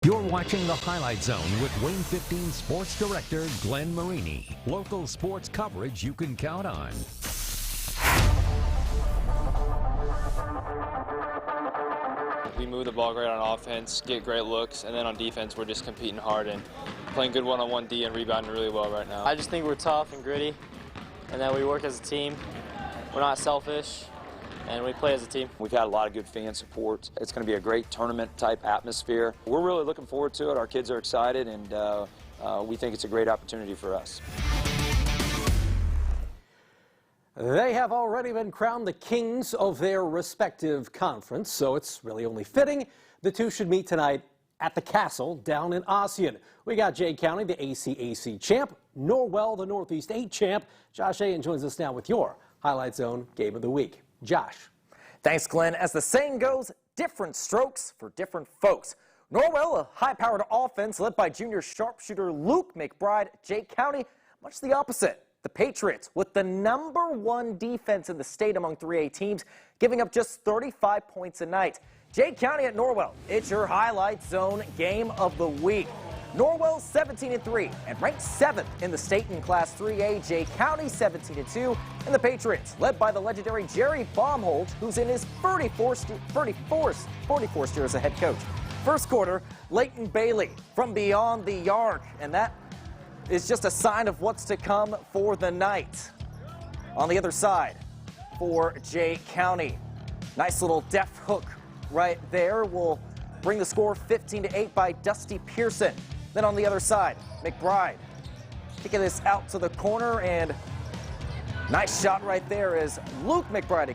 You're watching the Highlight Zone with Wing 15 Sports Director Glenn Marini. Local sports coverage you can count on. We move the ball great on offense, get great looks, and then on defense we're just competing hard and playing good one-on-one D and rebounding really well right now. I just think we're tough and gritty, and that we work as a team. We're not selfish, and we play as a team. We've had a lot of good fan support. It's going to be a great tournament-type atmosphere. We're really looking forward to it. Our kids are excited, and we think it's a great opportunity for us. They have already been crowned the kings of their respective conference, so it's really only fitting the two should meet tonight at the Castle down in Ossian. We got Jay County, the ACAC champ, Norwell, the Northeast 8 champ. Josh Ayen joins us now with your Highlight Zone Game of the Week. Josh. Thanks, Glenn. As the saying goes, different strokes for different folks. Norwell, a high-powered offense led by junior sharpshooter Luke McBride. Jay County, much the opposite. The Patriots, with the #1 defense in the state among 3A teams, giving up just 35 points a night. Jay County at Norwell, it's your Highlight Zone Game of the Week. Norwell 17-3 and ranked 7th in the state in Class 3A. Jay County 17-2, and the Patriots, led by the legendary Jerry Baumholt, who's in his 44th year as a head coach. First quarter, Leighton Bailey from beyond the arc, and that is just a sign of what's to come for the night. On the other side, for Jay County, nice little deft hook right there will bring the score 15-8 by Dusty Pearson. Then on the other side, McBride kicking this out to the corner, and nice shot right there as Luke McBride,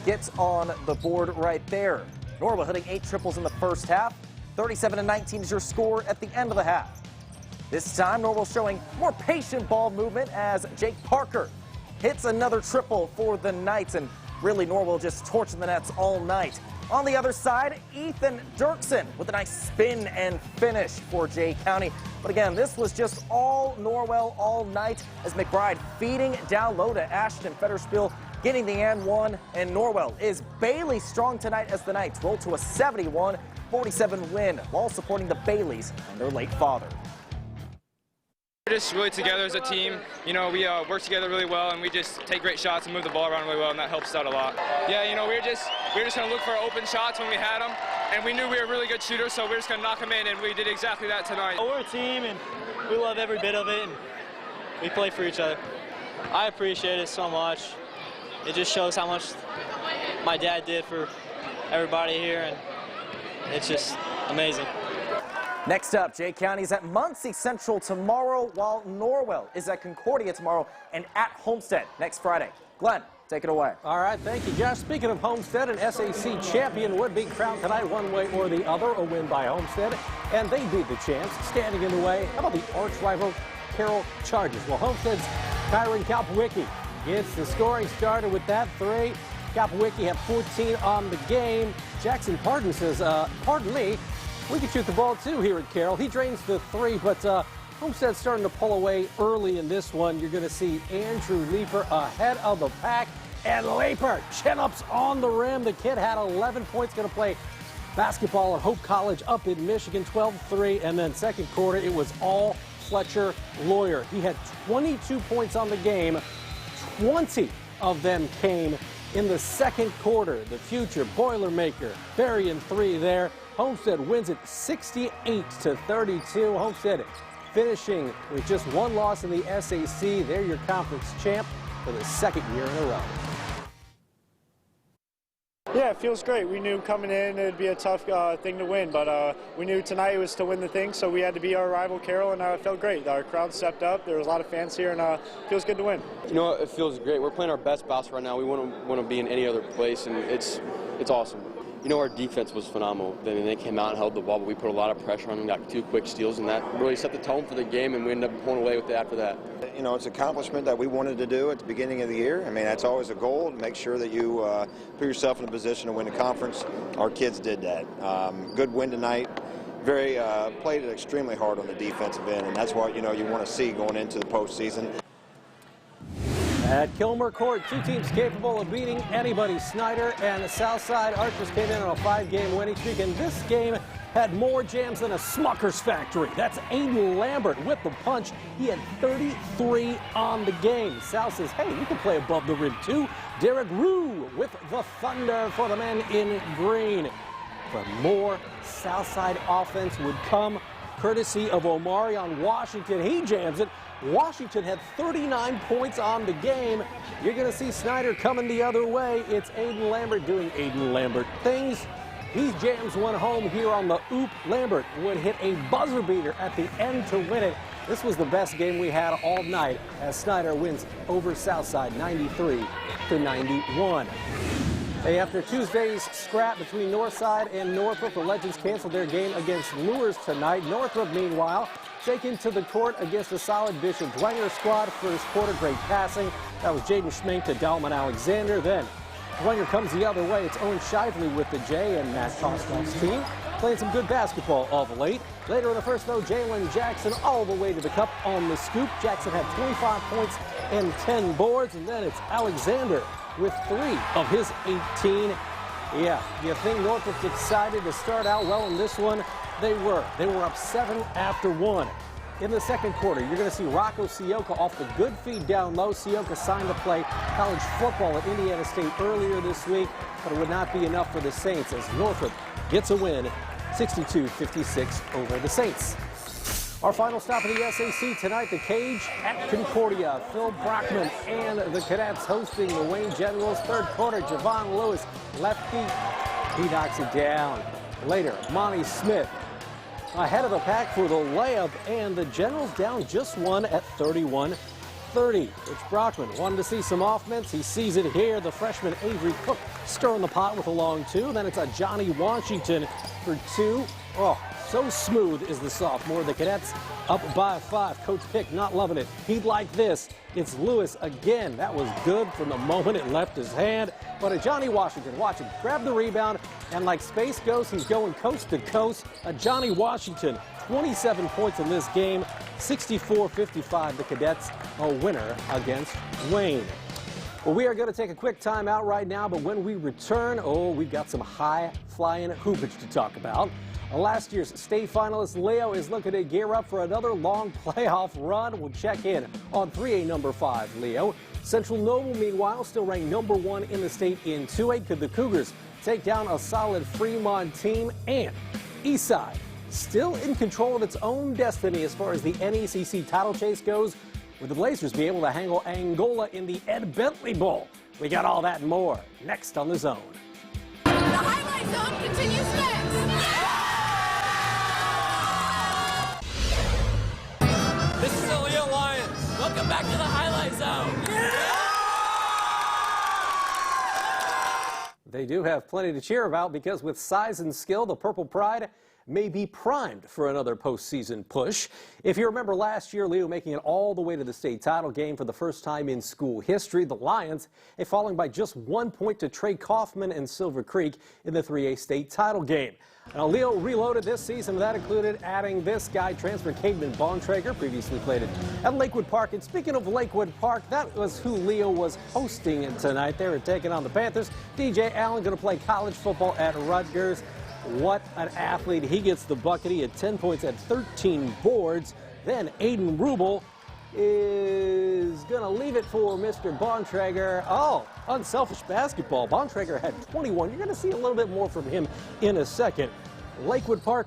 gets on the board right there. Norwell hitting 8 triples in the first half. 37-19 is your score at the end of the half. This time, Norwell showing more patient ball movement as Jake Parker hits another triple for the Knights, and really Norwell just torching the nets all night. On the other side, Ethan Dirksen with a nice spin and finish for Jay County. But again, this was just all Norwell all night as McBride feeding down low to Ashton Fetterspiel, getting the and one, and Norwell is Bailey strong tonight as the Knights roll to a 71-47 win while supporting the Baileys and their late father. We're just really together as a team. You know, we work together really well, and we just take great shots and move the ball around really well, and that helps us out a lot. Yeah, you know, we were just going to look for open shots when we had them, and we knew we were really good shooters, so we were just going to knock them in, and we did exactly that tonight. We're a team, and we love every bit of it, and we play for each other. I appreciate it so much. It just shows how much my dad did for everybody here, and it's just amazing. Next up, Jay County's at Muncie Central tomorrow, while Norwell is at Concordia tomorrow and at Homestead next Friday. Glenn, take it away. All right, thank you, Josh. Speaking of Homestead, an SAC champion would be crowned tonight one way or the other. A win by Homestead, and they beat the champs. Standing in the way, how about the arch rival CARROLL Chargers? Well, Homestead's Kyron Kalpawicki gets the scoring started with that 3. Kalpawicki had 14 on the game. Jackson Pardon says, pardon me, we can shoot the ball too here at CARROLL. He drains the 3, but Homestead's starting to pull away early in this one. You're going to see Andrew Leeper ahead of the pack, and Leeper chin-ups on the rim. The kid had 11 points, going to play basketball at Hope College up in Michigan, 12-3, and then second quarter it was all Fletcher Lawyer. He had 22 points on the game. 20 of them came in the second quarter. The future Boilermaker burying 3 there. Homestead wins it 68-32. Homestead finishing with just 1 loss in the SAC. They're your conference champ for the 2nd year in a row. Yeah, it feels great. We knew coming in it'd be a tough thing to win, but we knew tonight was to win the thing, so we had to beat our rival CARROLL, and it felt great. Our crowd stepped up. There was a lot of fans here, and it feels good to win. You know, it feels great. We're playing our best basketball right now. We want to be in any other place, and it's awesome. You know, our defense was phenomenal. I mean, they came out and held the ball, but we put a lot of pressure on them, got 2 quick steals, and that really set the tone for the game, and we ended up pulling away with it after that. You know, it's an accomplishment that we wanted to do at the beginning of the year. I mean, that's always a goal, to make sure that you put yourself in a position to win the conference. Our kids did that. Good win tonight. Played it extremely hard on the defensive end, and that's what, you know, you want to see going into the postseason. At Kilmer Court, 2 teams capable of beating anybody. Snyder and Southside Archers came in on a 5-game winning streak, and this game had more jams than a Smucker's factory. That's Aiden Lambert with the punch. He had 33 on the game. South says, hey, you can play above the rim too. Derek Rue with the thunder for the men in green. But more Southside offense would come courtesy of Omarion Washington. He jams it. Washington had 39 points on the game. You're going to see Snyder coming the other way. It's Aiden Lambert doing Aiden Lambert things. He jams one home here on the oop. Lambert would hit a buzzer beater at the end to win it. This was the best game we had all night as Snyder wins over Southside 93-91. Hey, after Tuesday's scrap between Northside and Northrop, the Legends canceled their game against Lures tonight. Northrop, meanwhile, taken to the court against a solid Bishop Dwenger squad. First quarter, great passing. That was Jaden Schmink to Dalman Alexander. Then Dwenger comes the other way. It's Owen Shively with the J and Matt Kostov's team. Playing some good basketball of late. Later in the first, though, Jalen Jackson all the way to the cup on the scoop. Jackson had 25 points and 10 boards. And then it's Alexander with 3 of his 18. Yeah, you think Northrop's excited to start out well in this one? They were. They were up 7 after 1. In the second quarter, you're going to see Rocco Sioka off the good feed down low. Sioka signed to play college football at Indiana State earlier this week, but it would not be enough for the Saints as Northrop gets a win, 62-56 over the Saints. Our final stop of the SAC tonight, the Cage at Concordia. Phil Brockman and the Cadets hosting the Wayne Generals. Third quarter, Javon Lewis, lefty. He knocks it down. Later, Monty Smith ahead of the pack for the layup, and the Generals down just one at 31-30. Rich Brockman wanted to see some offense. He sees it here. The freshman Avery Cook stirring the pot with a long 2. Then it's a Johnny Washington for 2. Oh, so smooth is the sophomore. The Cadets up by 5. Coach Pick not loving it. He'd like this. It's Lewis again. That was good from the moment it left his hand. But a Johnny Washington, watch him, grab the rebound, and like space goes, he's going coast to coast. A Johnny Washington, 27 points in this game, 64-55. The Cadets a winner against Wayne. Well, we are going to take a quick time out right now, but when we return, we've got some high-flying hoopage to talk about. Last year's state finalist Leo is looking to gear up for another long playoff run. We'll check in on 3A number 5, Leo. Central Noble, meanwhile, still ranked number 1 in the state in 2A. Could the Cougars take down a solid Fremont team? And Eastside, still in control of its own destiny as far as the NECC title chase goes. Would the Blazers be able to handle Angola in the Ed Bentley Bowl? We got all that and more next on The Zone. The Highlight Zone continues next. This is the Leo Lions. Welcome back to the Highlight Zone. They do have plenty to cheer about because with size and skill, the Purple Pride may be primed for another postseason push. If you remember last year, Leo making it all the way to the state title game for the first time in school history. The Lions falling by just 1 point to Trey Kaufman and Silver Creek in the 3A state title game. Now, Leo reloaded this season. That included adding this guy, transfer Cademan Bontrager, previously played at Lakewood Park. And speaking of Lakewood Park, that was who Leo was hosting tonight. They were taking on the Panthers. DJ Allen going to play college football at Rutgers. What an athlete. He gets the bucket. He had 10 points at 13 boards. Then Aiden Rubel is going to leave it for Mr. Bontrager. Oh, unselfish basketball. Bontrager had 21. You're going to see a little bit more from him in a second. Lakewood Park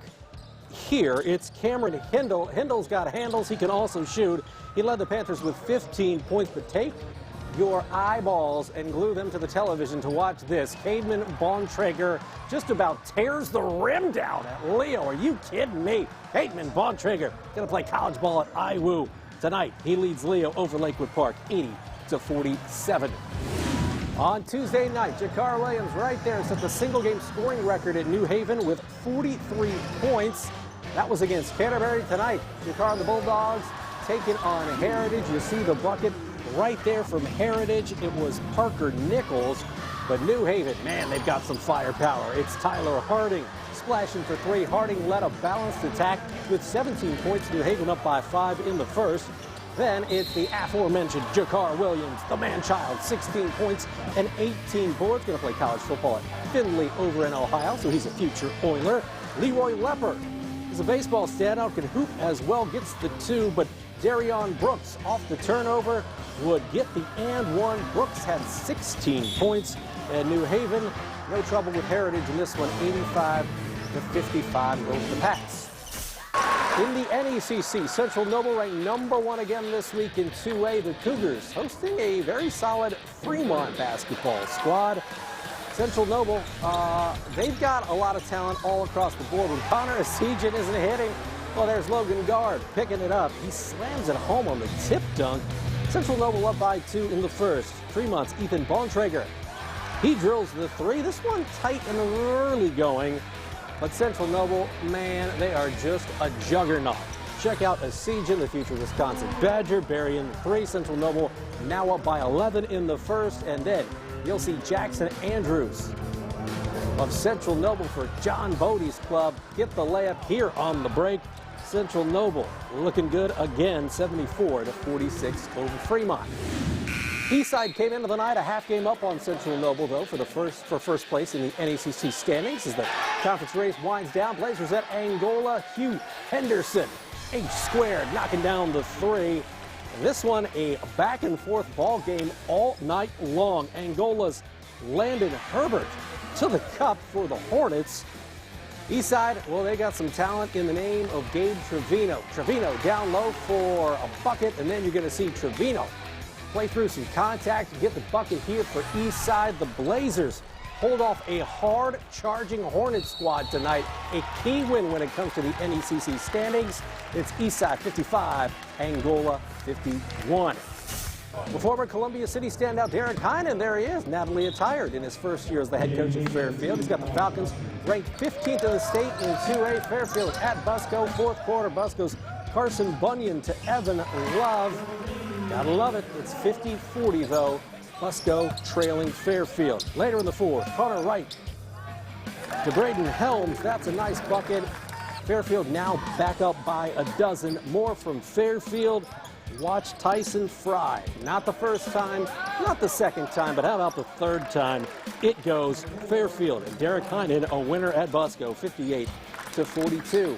here, it's Cameron Hindle. Hindle's got handles. He can also shoot. He led the Panthers with 15 points, but take your eyeballs and glue them to the television to watch this. Cademan Bontrager just about tears the rim down at Leo. Are you kidding me? Cademan Bontrager going to play college ball at IWU. Tonight, he leads Leo over Lakewood Park 80-47. On Tuesday night, Jakar Williams right there set the single-game scoring record at New Haven with 43 points. That was against Canterbury tonight. Jakar and the Bulldogs taking on Heritage. You see the bucket right there from Heritage. It was Parker Nichols, but New Haven, man, they've got some firepower. It's Tyler Harding splashing for 3. Harding led a balanced attack with 17 points. New Haven up by 5 in the first. Then it's the aforementioned Jakar Williams, the man-child, 16 points and 18 boards. Going to play college football at Findlay over in Ohio, so he's a future Oiler. Leroy Lepper is a baseball standout, can hoop as well, gets the 2, but Darion Brooks off the turnover would get the and 1. Brooks had 16 points, and New Haven, no trouble with Heritage in this one, 85-55 goes the Pats. In the NECC, Central Noble ranked #1 again this week in 2A. The Cougars hosting a very solid Fremont basketball squad. Central Noble, they've got a lot of talent all across the board. When Connor Asijan isn't hitting, well, there's Logan Guard picking it up. He slams it home on the tip dunk. Central Noble up by 2 in the first. Fremont's Ethan Bontrager. He drills the 3. This one tight and early going. But Central Noble, man, they are just a juggernaut. Check out Asijan, the future Wisconsin Badger, burying the 3. Central Noble now up by 11 in the first. And then you'll see Jackson Andrews of Central Noble for John Bodie's club get the layup here on the break. Central Noble looking good again, 74-46 over Fremont. Eastside came into the night a half game up on Central Noble, though, for first place in the NECC standings as the conference race winds down. Blazers at Angola. Hugh Henderson, H squared, knocking down the 3. And this one a back and forth ball game all night long. Angola's Landon Herbert to the cup for the Hornets. Eastside, well, they got some talent in the name of Gabe Trevino. Trevino down low for a bucket, and then you're going to see Trevino play through some contact and get the bucket here for Eastside. The Blazers hold off a hard-charging Hornet squad tonight. A key win when it comes to the NECC standings. It's Eastside 55, Angola 51. The former Columbia City standout Derek Heinen, there he is, NATALEY attired in his first year as the head coach of Fairfield. He's got the Falcons ranked 15th in the state in 2A. Fairfield at Busco, fourth quarter. Busco's Carson Bunyan to Evan Love. Gotta love it. It's 50-40, though. Busco trailing Fairfield. Later in the fourth, Connor Wright to Braden Helms. That's a nice bucket. Fairfield now back up by a dozen. More from Fairfield. Watch Tyson Fry. Not the first time, not the second time, but how about the third time? It goes Fairfield. And Derek Heinen, a winner at Busco, 58-42.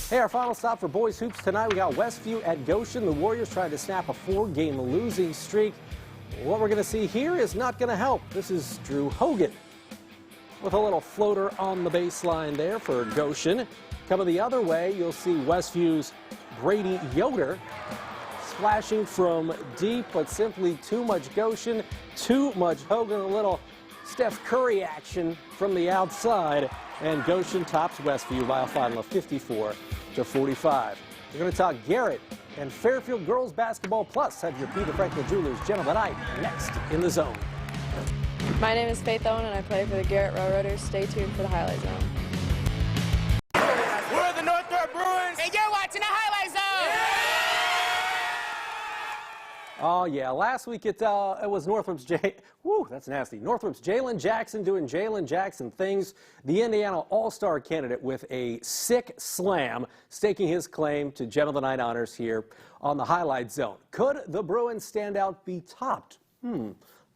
Hey, our final stop for boys hoops tonight. We got Westview at Goshen. The Warriors trying to snap a 4-game losing streak. What we're going to see here is not going to help. This is Drew Hogan with a little floater on the baseline there for Goshen. Coming the other way, you'll see Westview's Brady Yoder splashing from deep, but simply too much Goshen, too much Hogan. A little Steph Curry action from the outside, and Goshen tops Westview by a final of 54-45. We're going to talk Garrett and Fairfield girls basketball, plus have your Peter Franklin Jewelers Gem of the Night next in the zone. My name is Faith Owen, and I play for the Garrett Railroaders. Stay tuned for the Highlight Zone. We're the Northrop Bruins, and you're watching the Highlight Zone! Oh, yeah. Last week it was Northrop's that's nasty. Northrop's Jalen Jackson doing Jalen Jackson things. The Indiana All-Star candidate with a sick slam, staking his claim to Gem of the Night honors here on the Highlight Zone. Could the Bruins standout be topped?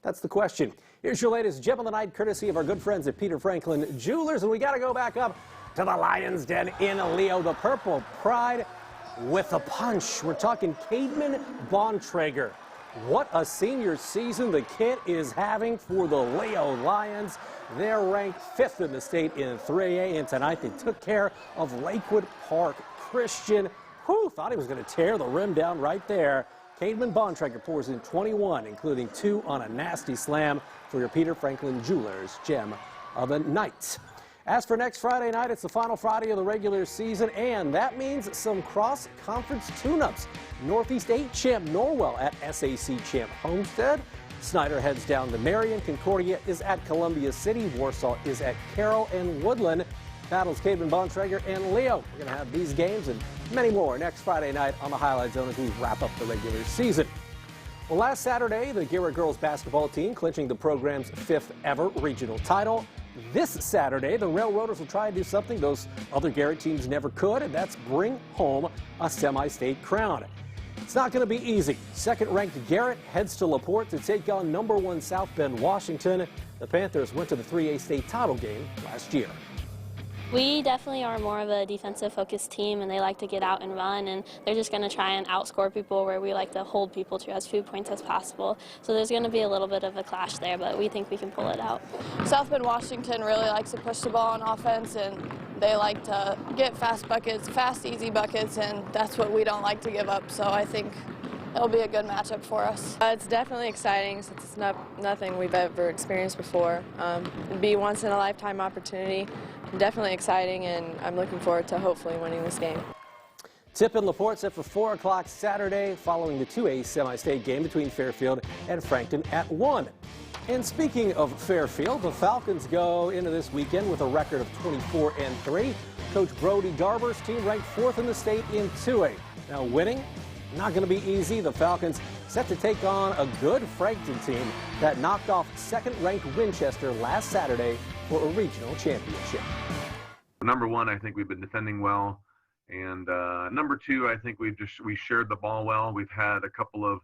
That's the question. Here's your latest Gem of the Night, courtesy of our good friends at Peter Franklin Jewelers. And we got to go back up to the Lions Den in Leo. The Purple Pride with a punch. We're talking Cademan Bontrager. What a senior season the kid is having for the Leo Lions. They're ranked 5th in the state in 3A, and tonight they took care of Lakewood Park Christian. Who thought he was going to tear the rim down right there? Cademan Bontrager pours in 21, including 2 on a nasty slam for your Peter Franklin Jewelers Gem of the Night. As for next Friday night, it's the final Friday of the regular season, and that means some cross-conference tune-ups. Northeast 8 champ Norwell at SAC champ Homestead. Snyder heads down to Marion. Concordia is at Columbia City. Warsaw is at Carroll, and Woodland battles Cademan Bontrager and Leo. We're going to have these games and many more next Friday night on the Highlight Zone as we wrap up the regular season. Well, last Saturday, the Garrett girls basketball team clinching the program's 5th ever regional title. This Saturday, the Railroaders will try to do something those other Garrett teams never could, and that's bring home a semi-state crown. It's not going to be easy. Second-ranked Garrett heads to LaPorte to take on #1 South Bend, Washington. The Panthers went to the 3A state title game last year. We definitely are more of a defensive-focused team, and they like to get out and run, and they're just going to try and outscore people, where we like to hold people to as few points as possible. So there's going to be a little bit of a clash there, but we think we can pull it out. South Bend Washington really likes to push the ball on offense, and they like to get fast buckets, fast, easy buckets, and that's what we don't like to give up. So I think it'll be a good matchup for us. It's definitely exciting since it's nothing we've ever experienced before. It'd be a once-in-a-lifetime opportunity. Definitely exciting, and I'm looking forward to hopefully winning this game. Tip in LaPorte set for 4 o'clock Saturday following the 2A semi-state game between Fairfield and Frankton at 1. And speaking of Fairfield, the Falcons go into this weekend with a record of 24-3. Coach Brody Garber's team ranked 4th in the state in 2A. Now winning, not going to be easy. The Falcons set to take on a good Frankton team that knocked off 2nd-ranked Winchester last Saturday for a regional championship. Number one, I think we've been defending well, and number two, I think we shared the ball well. We've had a couple of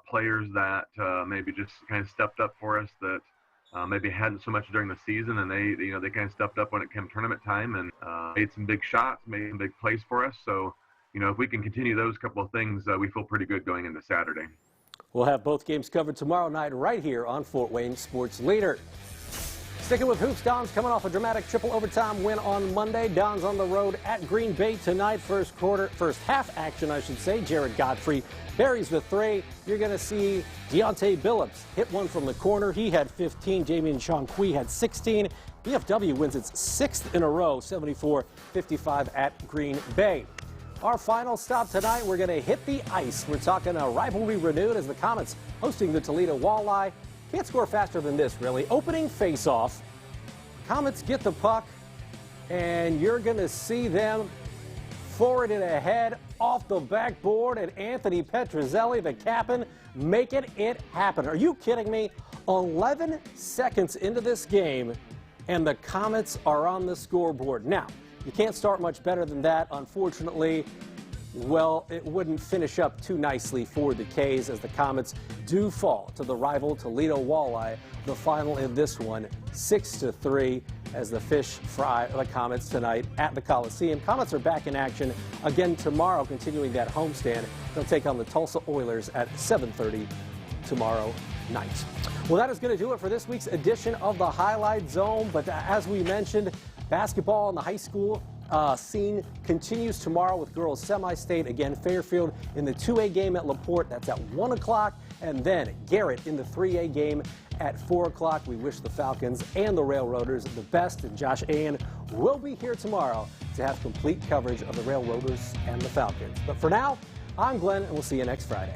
players that maybe just kind of stepped up for us that maybe hadn't so much during the season, and they kind of stepped up when it came tournament time and made some big shots, made some big plays for us. So, if we can continue those couple of things, we feel pretty good going into Saturday. We'll have both games covered tomorrow night right here on Fort Wayne Sports Leader. Sticking with hoops, Don's coming off a dramatic triple overtime win on Monday. Don's on the road at Green Bay tonight. First half action, I should say. Jared Godfrey buries the 3. You're going to see Deontay Billups hit one from the corner. He had 15. Jamian Shanqui had 16. BFW wins its 6th in a row, 74-55 at Green Bay. Our final stop tonight, we're going to hit the ice. We're talking a rivalry renewed as the Comets hosting the Toledo Walleye. Can't score faster than this, really. Opening face-off. Comets get the puck, and you're going to see them forward it ahead off the backboard, and Anthony Petrozelli, the captain, making it happen. Are you kidding me? 11 seconds into this game, and the Comets are on the scoreboard. Now, you can't start much better than that, unfortunately. Well, it wouldn't finish up too nicely for the K's as the Comets do fall to the rival Toledo Walleye. The final in this one, 6-3, as the Fish fry the Comets tonight at the Coliseum. Comets are back in action again tomorrow, continuing that homestand. They'll take on the Tulsa Oilers at 7:30 tomorrow night. Well, that is going to do it for this week's edition of the Highlight Zone. But as we mentioned, basketball in the high school scene continues tomorrow with girls semi-state. Again, Fairfield in the 2A game at LaPorte. That's at 1 o'clock. And then Garrett in the 3A game at 4 o'clock. We wish the Falcons and the Railroaders the best. And Josh Ayan will be here tomorrow to have complete coverage of the Railroaders and the Falcons. But for now, I'm Glenn, and we'll see you next Friday.